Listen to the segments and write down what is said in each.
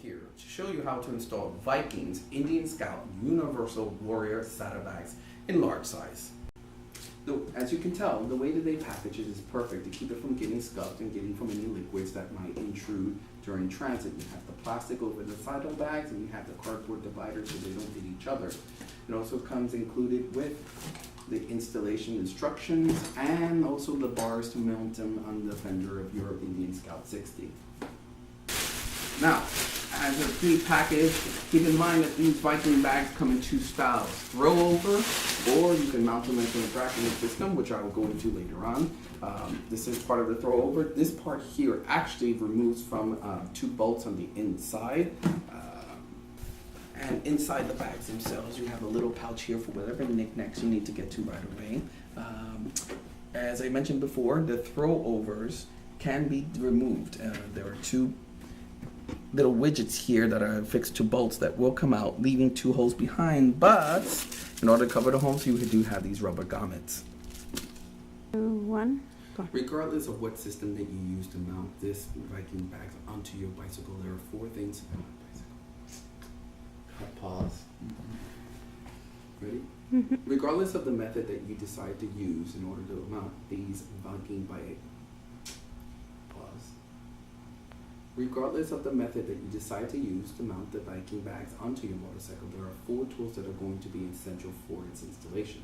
here to show you how to install Viking's Indian Scout Universal Warrior Saddlebags in large size. As you can tell, the way that they package it is perfect to keep it from getting scuffed and getting from any liquids that might intrude during transit. You have the plastic over the saddlebags and you have the cardboard dividers so they don't hit each other. It also comes included with the installation instructions and also the bars to mount them on the fender of your Indian Scout 60. Now, as a pre-package, keep in mind that these Viking bags come in two styles: throw over, or you can mount them into a bracketing system, which I will go into later on. This is part of the throw over. This part here actually removes from two bolts on the inside. And inside the bags themselves, you have a little pouch here for whatever knickknacks you need to get to right away. As I mentioned before, the throw overs can be removed. There are two little widgets here that are affixed to bolts that will come out, leaving two holes behind, but in order to cover the holes, you do have these rubber grommets. Regardless of what system that you use to mount this Viking bags onto your bicycle, there are four things. Pause. Ready? Regardless of the method that you decide to use in order to mount these Viking bags, regardless of the method that you decide to use to mount the Viking bags onto your motorcycle, there are four tools that are going to be essential for its installation.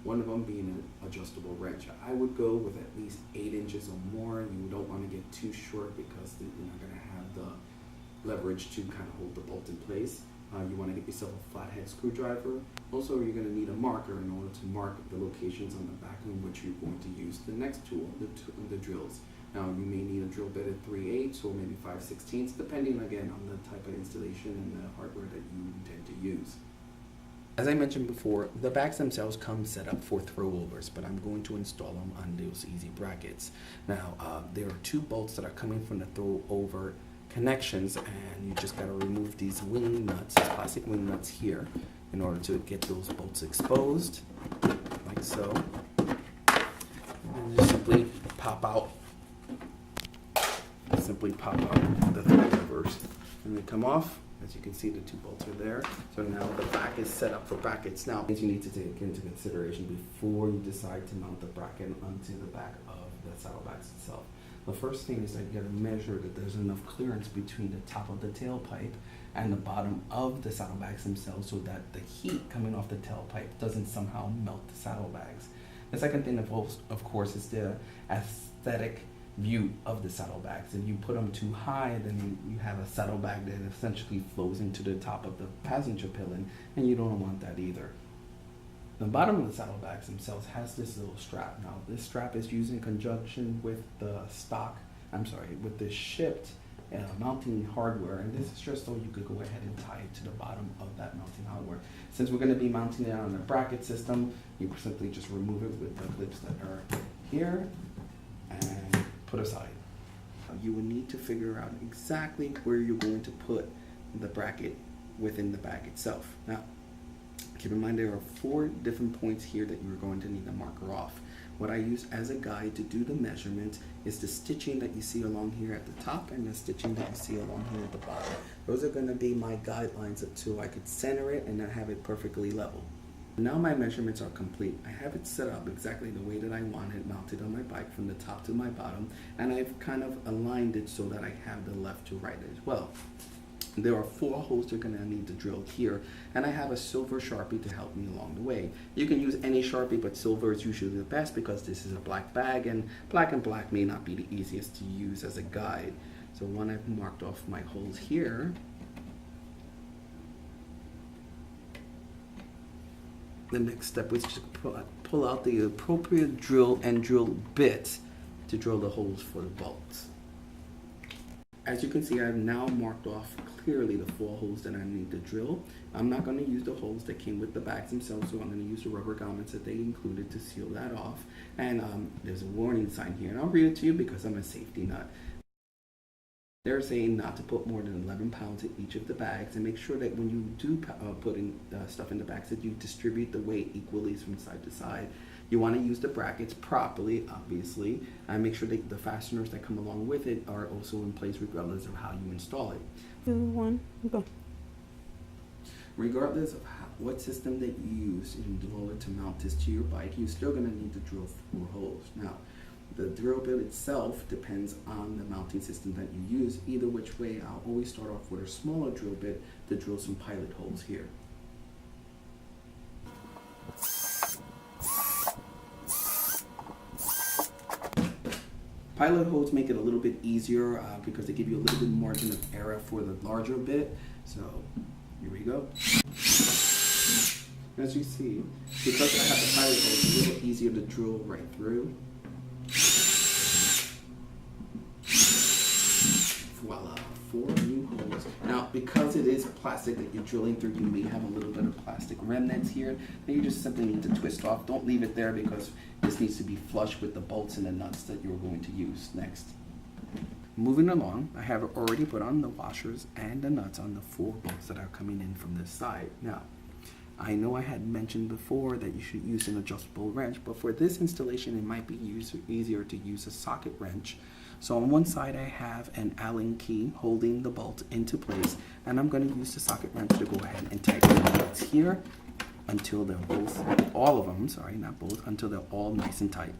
One of them being an adjustable wrench. I would go with at least 8 inches or more. You don't want to get too short because you're not going to have the leverage to kind of hold the bolt in place. You want to get yourself a flathead screwdriver. Also, you're going to need a marker in order to mark the locations on the back in which you're going to use the next tool, the drills. Now, you may need a drill bit at 3/8 or maybe 5/16, depending again on the type of installation and the hardware that you intend to use. As I mentioned before, the bags themselves come set up for throw-overs, but I'm going to install them on those easy brackets. Now, there are two bolts that are coming from the throw-over connections, and you just got to remove these wing nuts, these plastic wing nuts here, in order to get those bolts exposed, like so. And just simply pop out the throw-overs, and they come off. As you can see, the two bolts are there. So now the back is set up for brackets. Now, things you need to take into consideration before you decide to mount the bracket onto the back of the saddlebags itself. The first thing is that you got to measure that there's enough clearance between the top of the tailpipe and the bottom of the saddlebags themselves so that the heat coming off the tailpipe doesn't somehow melt the saddlebags. The second thing, of course, is the aesthetic view of the saddlebags. If you put them too high, then you have a saddlebag that essentially flows into the top of the passenger pillion, and you don't want that either. The bottom of the saddlebags themselves has this little strap. Now, this strap is used in conjunction with the with the shipped mounting hardware, and this is just so you could go ahead and tie it to the bottom of that mounting hardware. Since we're going to be mounting it on a bracket system, you simply just remove it with the clips that are here and put aside. You will need to figure out exactly where you're going to put the bracket within the bag itself. Now, keep in mind there are 4 different points here that you're going to need to marker off. What I use as a guide to do the measurement is the stitching that you see along here at the top and the stitching that you see along here at the bottom. Those are going to be my guidelines so I could center it and not have it perfectly level. Now my measurements are complete. I have it set up exactly the way that I want it mounted on my bike from the top to my bottom, and I've kind of aligned it so that I have the left to right as well. There are 4 holes you're going to need to drill here, and I have a silver Sharpie to help me along the way. You can use any Sharpie, but silver is usually the best because this is a black bag, and black may not be the easiest to use as a guide. So when I've marked off my holes here, the next step is to pull out the appropriate drill and drill bit to drill the holes for the bolts. As you can see, I've now marked off clearly the 4 holes that I need to drill. I'm not going to use the holes that came with the bags themselves, so I'm going to use the rubber grommets that they included to seal that off. And there's a warning sign here, and I'll read it to you because I'm a safety nut. They're saying not to put more than 11 pounds in each of the bags, and make sure that when you do put in stuff in the bags that you distribute the weight equally from side to side. You want to use the brackets properly, obviously, and make sure that the fasteners that come along with it are also in place regardless of how you install it. 2, 1, go. Regardless of what system that you use in order to mount this to your bike, you're still going to need to drill 4 holes. Now, the drill bit itself depends on the mounting system that you use. Either which way, I'll always start off with a smaller drill bit to drill some pilot holes here. Pilot holes make it a little bit easier because they give you a little bit margin of error for the larger bit. So here we go. As you see, because I have the pilot hole, it's a little easier to drill right through. Voila, 4 new holes. Now, because it is plastic that you're drilling through, you may have a little bit of plastic remnants here that you just simply need to twist off. Don't leave it there because this needs to be flush with the bolts and the nuts that you're going to use next. Moving along, I have already put on the washers and the nuts on the 4 bolts that are coming in from this side. Now, I know I had mentioned before that you should use an adjustable wrench, but for this installation, it might be easier to use a socket wrench. So on one side, I have an Allen key holding the bolt into place, and I'm going to use the socket wrench to go ahead and tighten the bolts here until they're both, all of them, sorry, not both, until they're all nice and tight.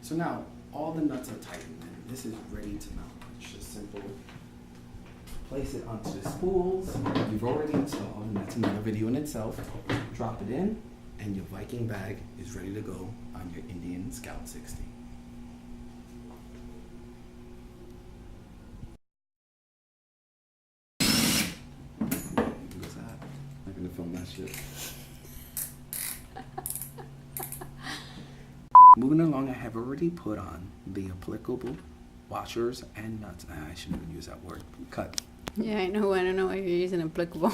So now, all the nuts are tightened, and this is ready to mount. It's just simple. Place it onto the spools you've already installed, and that's another video in itself. Drop it in, and your Viking bag is ready to go on your Indian Scout 60. What's that? I'm not gonna film that shit. Moving along, I have already put on the applicable washers and nuts. I shouldn't even use that word. Cut. Yeah, I know. I don't know why you're using applicable.